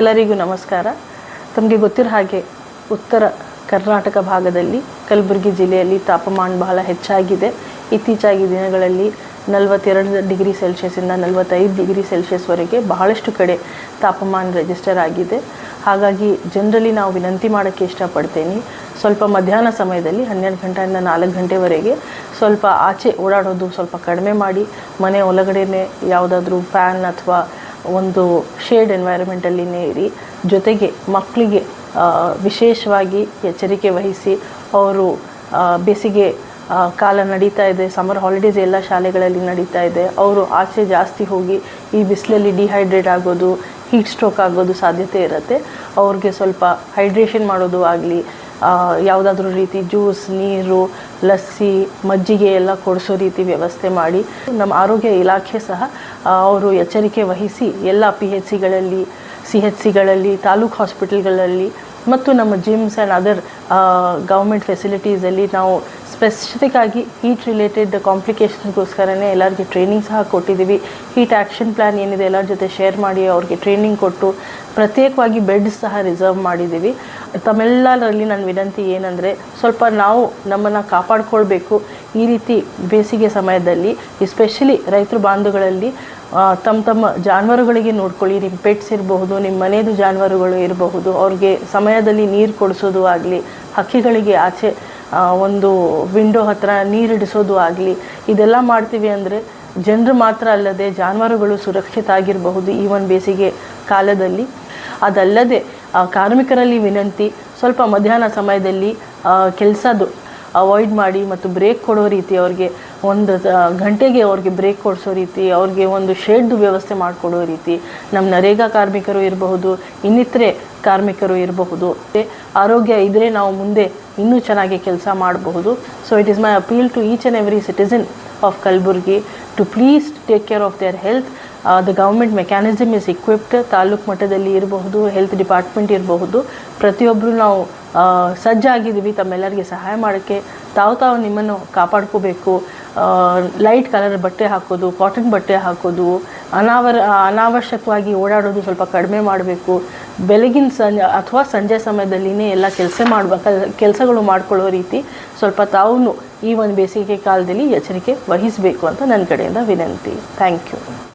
ಎಲ್ಲರಿಗೂ ನಮಸ್ಕಾರ. ತಮಗೆ ಗೊತ್ತಿರೋ ಹಾಗೆ ಉತ್ತರ ಕರ್ನಾಟಕ ಭಾಗದಲ್ಲಿ ಕಲಬುರಗಿ ಜಿಲ್ಲೆಯಲ್ಲಿ ತಾಪಮಾನ ಬಹಳ ಹೆಚ್ಚಾಗಿದೆ. ಇತ್ತೀಚೆಗೆ ದಿನಗಳಲ್ಲಿ 42 ಡಿಗ್ರಿ ಸೆಲ್ಸಿಯಸ್ಸಿಂದ 45 ಡಿಗ್ರಿ ಸೆಲ್ಸಿಯಸ್ವರೆಗೆ ಬಹಳಷ್ಟು ಕಡೆ ತಾಪಮಾನ ರಿಜಿಸ್ಟರ್ ಆಗಿದೆ. ಹಾಗಾಗಿ ಜನರಲಿ ನಾವು ವಿನಂತಿ ಮಾಡೋಕ್ಕೆ ಇಷ್ಟಪಡ್ತೇನೆ, ಸ್ವಲ್ಪ ಮಧ್ಯಾಹ್ನ ಸಮಯದಲ್ಲಿ 12 ಗಂಟೆಯಿಂದ 4 ಗಂಟೆವರೆಗೆ ಸ್ವಲ್ಪ ಆಚೆ ಓಡಾಡೋದು ಸ್ವಲ್ಪ ಕಡಿಮೆ ಮಾಡಿ, ಮನೆ ಒಳಗಡೆನೇ ಯಾವುದಾದ್ರೂ ಫ್ಯಾನ್ ಅಥವಾ ಒಂದು ಶೇಡ್ ಎನ್ವೈರನ್ಮೆಂಟಲ್ಲಿನೇ ಇರಿ. ಜೊತೆಗೆ ಮಕ್ಕಳಿಗೆ ವಿಶೇಷವಾಗಿ ಎಚ್ಚರಿಕೆ ವಹಿಸಿ. ಅವರು ಬೇಸಿಗೆ ಕಾಲ ನಡೀತಾ ಇದೆ, ಸಮ್ಮರ್ ಹಾಲಿಡೇಸ್ ಎಲ್ಲ ಶಾಲೆಗಳಲ್ಲಿ ನಡೀತಾ ಇದೆ. ಅವರು ಆಚೆ ಜಾಸ್ತಿ ಹೋಗಿ ಈ ಬಿಸಿಲಲ್ಲಿ ಡಿಹೈಡ್ರೇಟ್ ಆಗೋದು, ಹೀಟ್ ಸ್ಟ್ರೋಕ್ ಆಗೋದು ಸಾಧ್ಯತೆ ಇರುತ್ತೆ. ಅವ್ರಿಗೆ ಸ್ವಲ್ಪ ಹೈಡ್ರೇಷನ್ ಮಾಡೋದು ಆಗಲಿ, ಯಾವುದಾದ್ರೂ ರೀತಿ ಜ್ಯೂಸ್, ನೀರು, ಲಸ್ಸಿ, ಮಜ್ಜಿಗೆ ಎಲ್ಲ ಕೊಡಿಸೋ ರೀತಿ ವ್ಯವಸ್ಥೆ ಮಾಡಿ. ನಮ್ಮ ಆರೋಗ್ಯ ಇಲಾಖೆ ಸಹ ಅವರು ಎಚ್ಚರಿಕೆ ವಹಿಸಿ ಎಲ್ಲ PHCಗಳಲ್ಲಿ, CHCಗಳಲ್ಲಿ, ತಾಲೂಕು ಹಾಸ್ಪಿಟಲ್ಗಳಲ್ಲಿ ಮತ್ತು ನಮ್ಮ ಜಿಮ್ಸ್ ಆ್ಯಂಡ್ ಅದರ್ ಗೌರ್ಮೆಂಟ್ ಫೆಸಿಲಿಟೀಸಲ್ಲಿ ನಾವು ಸ್ಪೆಸಿಫಿಕ್ ಆಗಿ ಹೀಟ್ ರಿಲೇಟೆಡ್ ಕಾಂಪ್ಲಿಕೇಶನ್ಸ್ಗೋಸ್ಕರನೇ ಎಲ್ಲರಿಗೆ ಟ್ರೈನಿಂಗ್ ಸಹ ಕೊಟ್ಟಿದ್ದೀವಿ. ಹೀಟ್ ಆ್ಯಕ್ಷನ್ ಪ್ಲ್ಯಾನ್ ಏನಿದೆ ಎಲ್ಲರ ಜೊತೆ ಶೇರ್ ಮಾಡಿ ಅವ್ರಿಗೆ ಟ್ರೈನಿಂಗ್ ಕೊಟ್ಟು ಪ್ರತ್ಯೇಕವಾಗಿ ಬೆಡ್ ಸಹ ರಿಸರ್ವ್ ಮಾಡಿದ್ದೀವಿ. ತಮ್ಮೆಲ್ಲರಲ್ಲಿ ನನ್ನ ವಿನಂತಿ ಏನಂದರೆ, ಸ್ವಲ್ಪ ನಾವು ನಮ್ಮನ್ನು ಕಾಪಾಡಿಕೊಳ್ಬೇಕು. ಈ ರೀತಿ ಬೇಸಿಗೆ ಸಮಯದಲ್ಲಿ ಎಸ್ಪೆಷಲಿ ರೈತರು ಬಾಂಧವಗಳಲ್ಲಿ ತಮ್ಮ ಜಾನುವಾರುಗಳಿಗೆ ನೋಡ್ಕೊಳ್ಳಿ. ನಿಮ್ಮ ಪೆಟ್ಸ್ ಇರಬಹುದು, ನಿಮ್ಮ ಮನೆಯದು ಜಾನುವಾರುಗಳು ಇರಬಹುದು, ಅವ್ರಿಗೆ ಸಮಯದಲ್ಲಿ ನೀರು ಕೊಡಿಸೋದು ಆಗಲಿ, ಹಕ್ಕಿಗಳಿಗೆ ಆಚೆ ಒಂದು ವಿಂಡೋ ಹತ್ರ ನೀರಿಡಿಸೋದು ಆಗಲಿ, ಇದೆಲ್ಲ ಮಾಡ್ತೀವಿ ಅಂದರೆ ಜನರು ಮಾತ್ರ ಅಲ್ಲದೆ ಜಾನುವಾರುಗಳು ಸುರಕ್ಷಿತ ಆಗಿರಬಹುದು ಈ ಒಂದು ಬೇಸಿಗೆ ಕಾಲದಲ್ಲಿ. ಅದಲ್ಲದೆ ಕಾರ್ಮಿಕರಲ್ಲಿ ವಿನಂತಿ, ಸ್ವಲ್ಪ ಮಧ್ಯಾಹ್ನ ಸಮಯದಲ್ಲಿ ಕೆಲಸದ್ದು ಅವಾಯ್ಡ್ ಮಾಡಿ ಮತ್ತು ಬ್ರೇಕ್ ಕೊಡೋ ರೀತಿ, ಅವ್ರಿಗೆ 1 ಗಂಟೆಗೆ ಅವ್ರಿಗೆ ಬ್ರೇಕ್ ಕೊಡಿಸೋ ರೀತಿ, ಅವ್ರಿಗೆ ಒಂದು ಶೆಡ್ ವ್ಯವಸ್ಥೆ ಮಾಡಿಕೊಡೋ ರೀತಿ. ನಮ್ಮ ನರೇಗಾ ಕಾರ್ಮಿಕರು ಇರಬಹುದು, ಇನ್ನಿತರೆ ಕಾರ್ಮಿಕರು ಇರಬಹುದು. ಆರೋಗ್ಯ ಇದ್ದರೆ ನಾವು ಮುಂದೆ ಇನ್ನೂ ಚೆನ್ನಾಗಿ ಕೆಲಸ ಮಾಡಬಹುದು. So it is my appeal to each and every citizen of Kalaburagi to please take care of their health. The government mechanism is equipped. ತಾಲೂಕು ಮಟ್ಟದಲ್ಲಿ ಇರಬಹುದು, ಹೆಲ್ತ್ ಡಿಪಾರ್ಟ್ಮೆಂಟ್ ಇರಬಹುದು, ಪ್ರತಿಯೊಬ್ಬರು ನಾವು ಸಜ್ಜಾಗಿದ್ದೀವಿ ತಮ್ಮೆಲ್ಲರಿಗೆ ಸಹಾಯ ಮಾಡೋಕ್ಕೆ. ತಾವು ನಿಮ್ಮನ್ನು ಕಾಪಾಡ್ಕೋಬೇಕು. ಲೈಟ್ ಕಲರ್ ಬಟ್ಟೆ ಹಾಕೋದು, ಕಾಟನ್ ಬಟ್ಟೆ ಹಾಕೋದು, ಅನಾವಶ್ಯಕವಾಗಿ ಓಡಾಡೋದು ಸ್ವಲ್ಪ ಕಡಿಮೆ ಮಾಡಬೇಕು. ಬೆಳಗಿನ ಅಥವಾ ಸಂಜೆ ಸಮಯದಲ್ಲಿನೇ ಎಲ್ಲ ಕೆಲಸಗಳು ಮಾಡ್ಕೊಳ್ಳೋ ರೀತಿ ಸ್ವಲ್ಪ ತಾವು ಈ ಒಂದು ಬೇಸಿಗೆ ಕಾಲದಲ್ಲಿ ಎಚ್ಚರಿಕೆ ವಹಿಸಬೇಕು ಅಂತ ನನ್ನ ಕಡೆಯಿಂದ ವಿನಂತಿ. Thank you.